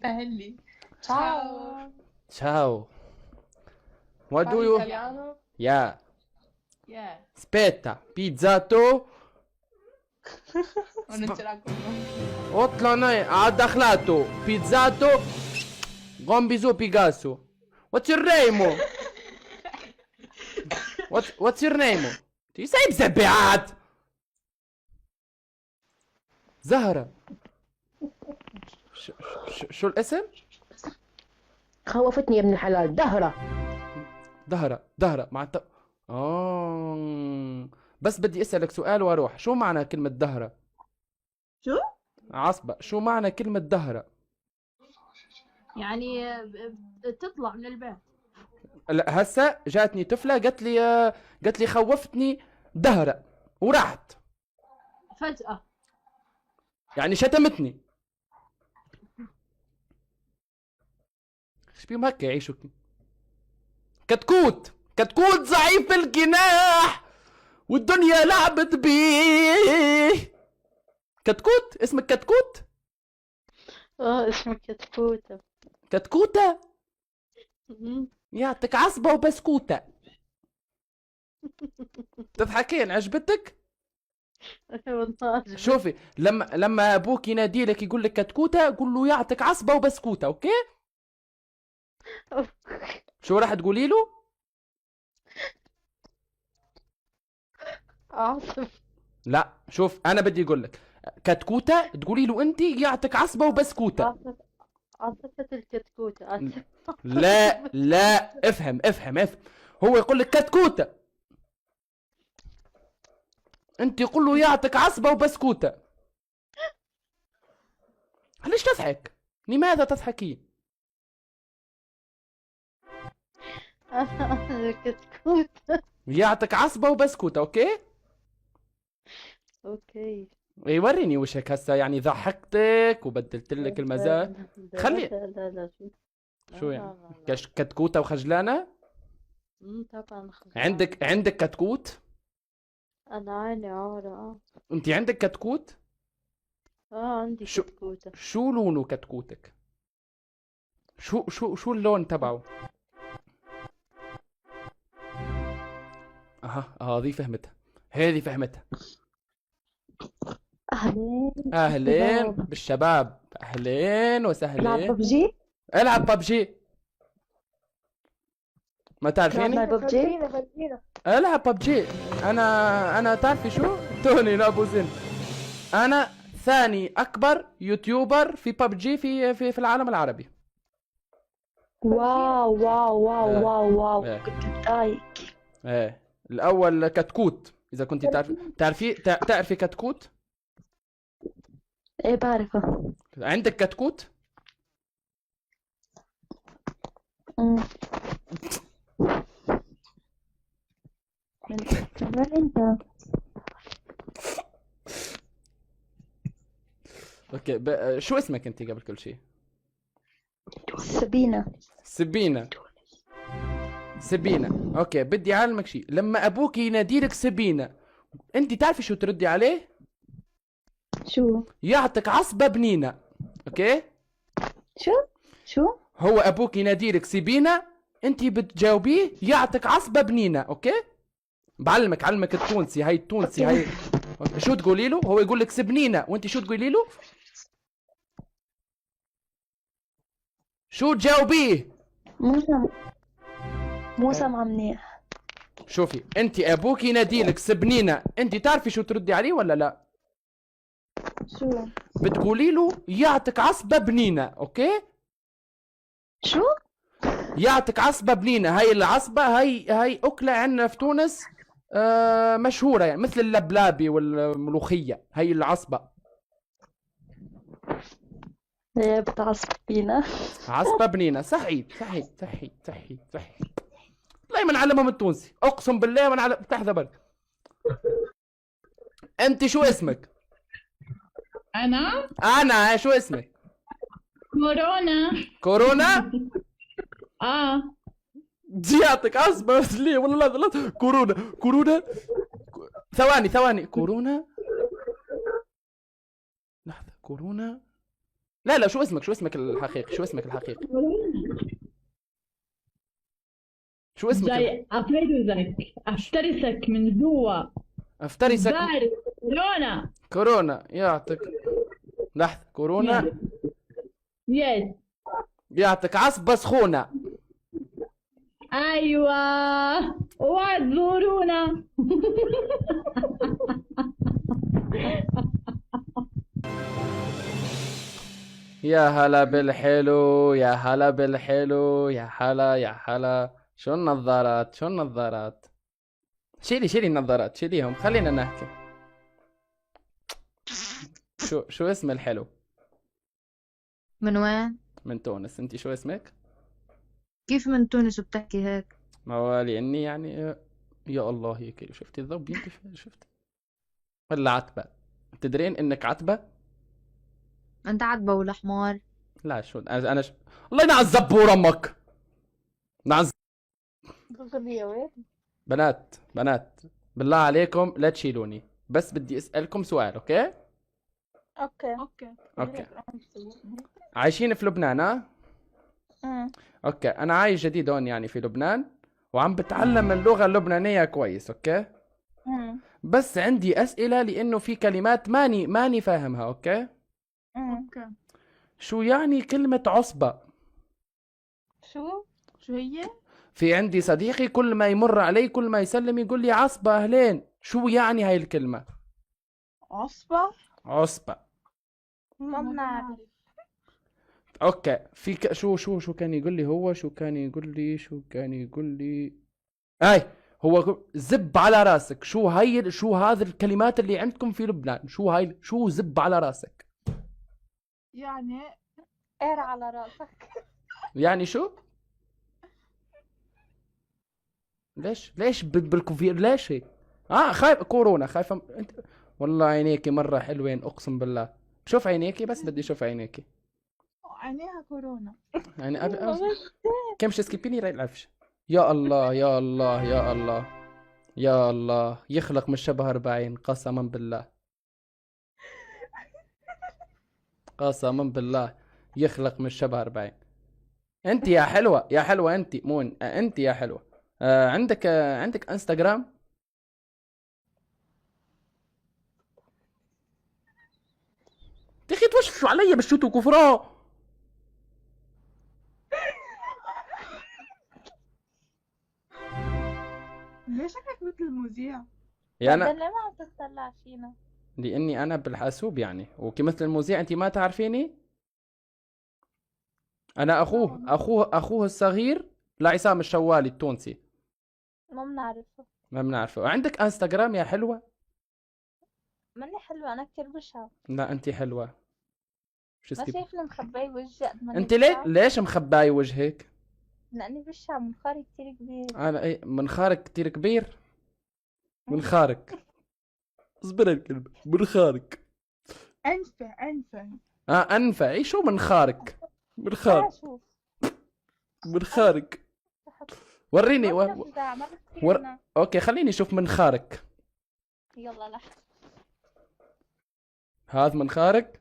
Belli. Ciao. Ciao. What do Parli you... italiano? Yeah. Yeah. Aspetta. Pizzato. Ma non ce l'ha con noi. Otlana دخلاته. Pizzato. Gombizo Picasso. What's your name? What's your name? سايب سبعات. زهرة. شو الاسم؟ خوفتني يا ابن الحلال دهرة. دهرة مع بس بدي اسألك سؤال واروح. شو معنى كلمة دهرة؟ شو؟ عصبة. شو معنى كلمة دهرة؟ يعني تطلع من البيت. لا هسه جاتني طفلة قالت لي خوفتني دهرة وراحت. فجأة. يعني شتمتني. ايش بيهم هكا يعيشوا؟ كتكوت ضعيف الجناح والدنيا لعبت بيه. كتكوت. اسمك كتكوت؟ اسمك كتكوتة. كتكوتة؟ يعطيك عصبة وبسكوتة. تضحكين؟ عجبتك؟ شوفي لما ابوك ينادي لك يقول لك كتكوتة قول له يعطيك عصبة وبسكوتة. اوكي؟ شو راح تقولي له؟ عاصف. لا شوف انا بدي اقول لك كتكوتة تقولي له انت يعطيك عصبة وبسكوتة. عاصفة الكتكوتة. لا افهم. هو يقول لك كتكوتة انت يقول له يعطيك عصبة وبسكوتة. ليش تضحك؟ لماذا تضحكين؟ كتكوتة. يعطيك عصبة وبسكوتة. اوكي؟ اوكي. اي وريني وشك هسه. يعني ضحكتك وبدلت لك المزاج. خلي لا شو يعني؟ كتكوتة وخجلانة؟ طبعا عندك كتكوت؟ انا عيني عورة. انت عندك كتكوت؟ عندي كتكوتة. شو لونه كتكوتك؟ شو اللون تبعه؟ هذه فهمتها. اهلين بالشباب. اهلين وسهلين. العب ببجي. العب ببجي. ما تعرفيني؟ العب ببجي. انا تعرفي شو؟ توني ابو زين. انا ثاني اكبر يوتيوبر في ببجي في العالم العربي. واو كنت متضايق. ايه الاول كتكوت. اذا كنت تعرفي كتكوت؟ ايه بعرفه. عندك كتكوت؟ من انت؟ اوكي شو اسمك انت قبل كل شيء؟ سبينة. اوكي بدي اعلمك شيء. لما ابوك يناديلك سبينة انت تعرفي شو تردي عليه؟ شو؟ يعطيك عصبة بنينة. اوكي؟ شو؟ هو ابوك يناديلك سبينة انت بتجاوبيه يعطيك عصبة بنينة. اوكي؟ علمك التونسي. هاي التونسي هاي. شو تقولي له؟ هو يقول لك سبنينة وانت شو تقولي له؟ شو تجاوبيه؟ مو سامعة منيح. شوفي انت ابوك يناديلك سبنينة انت تعرفي شو تردي عليه ولا لا؟ شو؟ بتقولي له يعطيك عصبة بنينة. اوكي؟ شو؟ يعطيك عصبة بنينة. هاي العصبة هاي أكلة عندنا في تونس مشهورة يعني مثل اللبلابي والملوخية. هاي العصبة. هي بتعصب فينا. عصبة بنينة. صحيح. والله من علمهم التونسي. اقسم بالله من علم. افتح ذبر. انت شو اسمك؟ انا شو اسمك؟ كورونا. دي يعطيك عصبة بس ليه والله لا. كورونا. ثواني كورونا. لحظة كورونا. لا لا، شو اسمك الحقيقي؟ شو اسمك جاي افرزك افترسك من جوا. افترسك. فارس كورونا. كورونا يعطيك. لحظة، كورونا يس. يعطيك عصبة سخونة. ايوه، اوعى تزورونا. يا هلا بالحلو، يا هلا بالحلو، يا هلا يا هلا. شو النظارات؟ شيلي النظارات، شيليهم، خلينا نحكي. شو اسم الحلو؟ من وين؟ من تونس. انتي شو اسمك؟ كيف من تونس وبتحكي هيك؟ ما هو لاني يعني يا الله، هيك شفتي الضوء ينكشف، شفتي ولا عتبة؟ تدرين انك عتبة؟ انت عتبة ولا حمار؟ لا شو الله ينعس الزبور امك. نعس. بنات بالله عليكم لا تشيلوني، بس بدي اسألكم سؤال. اوكي. عايشين في لبنان ها؟ اوكي، انا عايش جديد هون يعني في لبنان، وعم بتعلم اللغة اللبنانية كويس. اوكي. بس عندي اسئلة لانه في كلمات ماني فاهمها. اوكي. شو يعني كلمة عصبة؟ شو هي؟ في عندي صديقي كل ما يمر علي كل ما يسلم يقول لي عصبة اهلين. شو يعني هاي الكلمة؟ عصبة. ما بنعرف. اوكي. في شو كان يقول لي هو، شو كان يقول لي اي هو زب على راسك. شو هذه الكلمات اللي عندكم في لبنان؟ شو زب على راسك؟ يعني قير على راسك. يعني شو؟ ليش بالكوفير ليش هيك؟ خايف كورونا، خايفه انت. والله عينيكي مره حلوين اقسم بالله. شوف عينيكي، بس بدي اشوف عينيكي. عينيها كورونا. يعني كم سكيبيني راي العفش. يا الله يا الله يا الله يا الله، يخلق من الشبه 40 قسما بالله. قسما بالله يخلق من الشبه 40. انت يا حلوه انت مون، انت يا حلوه. عندك انستغرام؟ يا اخي توشوا علي بالشوت وكفراه. ليش شكلك مثل المذيع؟ يا بدل انا ما عم تطلع فينا. لاني انا بالحاسوب يعني، وكمثل المذيع انت ما تعرفيني. انا اخوه الصغير لعصام الشوالي التونسي. ما بنعرفه. ما بنعرفه. عندك انستغرام يا حلوه؟ ماني حلوة، انا كتير بشعة. لا انت حلوه. شو ما اسمك؟ شايفني مخبية وجهي قد ما انت ليش مخباي وجهك؟ لاني بشعة، منخاري كتير كبير. انا منخارك كتير كبير. منخارك. اصبر الكلمه منخارك. انفه. انفع. شو منخارك؟ منخارك. شوف. منخارك. وريني ما بتفيدنا. اوكي خليني اشوف منخارك. يلا لحظة. هذا منخارك.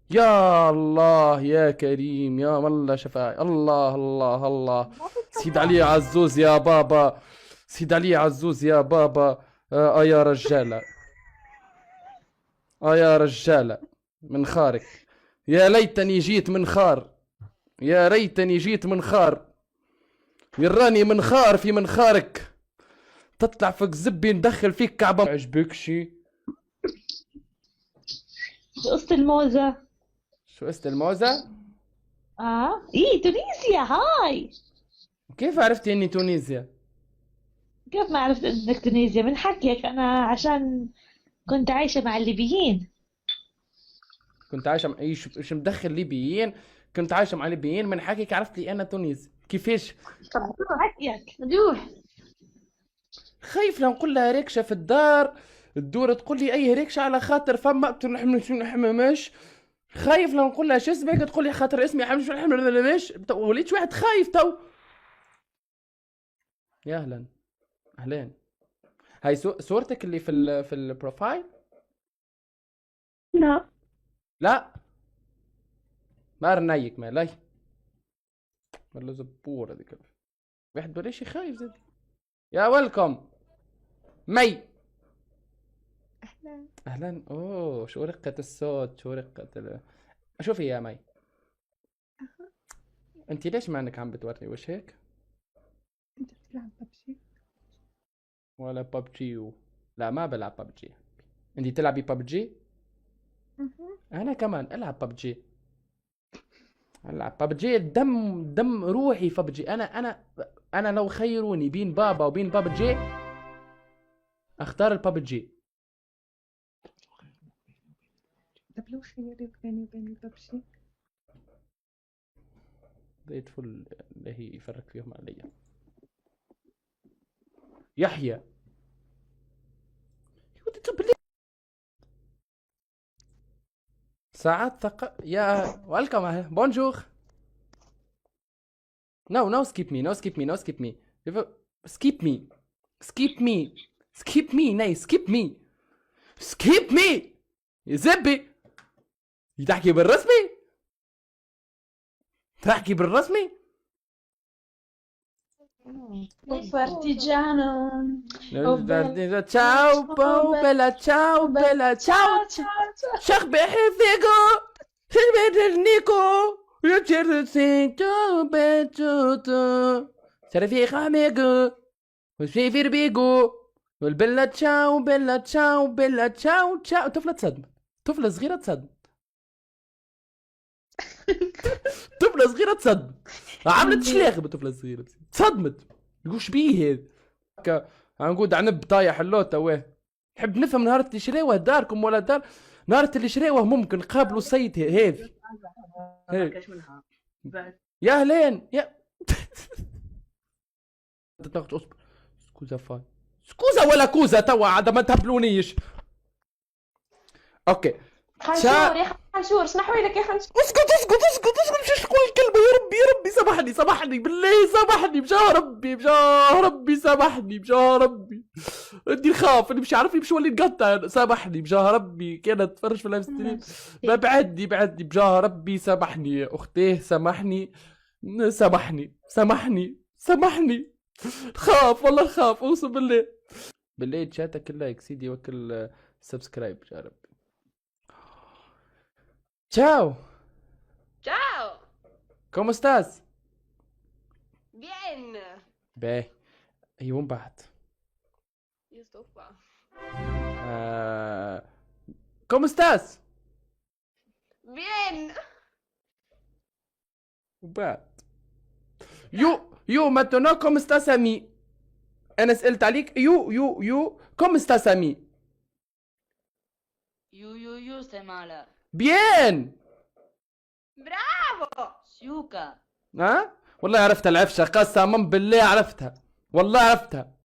يا الله يا كريم يا والله شفاي. الله الله الله. سيد علي عزوز يا بابا، سيد علي عزوز يا بابا. يا رجالة، يا رجالة منخارك. يا ليتني جيت منخار، يا ريتني جيت منخار. يراني منخار في منخارك، تطلع فوق زبي ندخل فيك كعبة. عجبك شي؟ قصة الموزة. شو قصة الموزة؟ ايه تونسيا هاي. كيف عرفتي اني تونسيا؟ كيف ما عرفت انك تونسيا؟ من حكيك انا، عشان كنت عايشة مع الليبيين. كنت عايشة مع ايش مدخل ليبيين؟ كنت عايشة مع ليبيين، من حكيك عرفت لي انا تونسي. كيفاش؟ حكيك مدوح. خايف لو نقول لها ريكشة في الدار تدور تقول لي اي ريكشة على خاطر فما مش خايف لو نقول لها شو اسمك تقول لي خاطر اسمي حمش مش وليت واحد خايف تو. يا اهلا اهلين. هاي صورتك اللي في البروفايل. منها. لا ما رنايك ما لاي ولا زبور هذيك واحد بلاش خايف زاد. يا ويلكم مي. أهلا. اهلا. اوه شو رقة الصوت، شو رقة شوفي يا مي، انت ليش ما انك عم بتوري وش هيك؟ أنت بتلعب ببجي؟ ولا ببجي لا ما بلعب ببجي. انت تلعبي ببجي؟ انا كمان العب ببجي. العب ببجي دم روحي ببجي. انا لو خيروني بين بابا وبين ببجي اختار الببجي. طب لو خيرت بيني وبين الببجي؟ زي الفل اللي هي يفرق فيهم علي. يحيى ساعات يا ويلكم بونجور. No skip me, no skip me, no skip me. Skip me. Skip me. Skip me, nee, skip me. Skip me. يا زبي تحكي بالرسمي؟ تحكي بالرسمي؟ partigiano. Ciao, bella, ciao, bella, ciao. شخبح فيكو شخبح النيكو يجر سينتو بيتوتو شرفي خاميكو وشي في ربيكو والبلا تشاو بلا تشاو بلا تشاو تشاو. طفلة تصدم، طفلة صغيرة تصدم. طفلة صغيرة تصدم، عملت شلاخ بطفلة صغيرة تصدمت. يقول شبيه هذا عنقود عنب طايح اللوطة ويه. نحب نفهم نهار اللي شريوه داركم ولا دار نهار اللي شريوه ممكن قابلوا السيد هذي. يا هلين يا تناقش. اصبر سكوزا فاي سكوزا ولا كوزا توا عاد ما تهبلونيش. اوكي خنشور يا خنشور شنو حوالك يا خنشور؟ اسكت مش تقول الكلمة. يا ربي سامحني بالله سامحني بجاه ربي سامحني بجاه ربي. بدي نخاف اللي مش عارف يمشي ولا يتقطع. سامحني بجاه ربي كانت تفرج في اللايف ستريم. بعدني بجاه ربي سامحني يا اختي سامحني خاف والله نخاف اقسم بالله تشاتك اللايك سيدي وكل سبسكرايب يا ربي. Ciao. Ciao. ¿Cómo estás? Bien. Beh, io بعد. Io sto qua. ¿Cómo estás? Bien. بعد. يو maintenant ¿cómo estás a mí؟ أنا سألت عليك يو ¿cómo estás a mí؟ يو سمالة. Bien. Bravo. سيوكا. ها؟ والله عرفتها العفشة قسما بالله عرفتها والله عرفتها.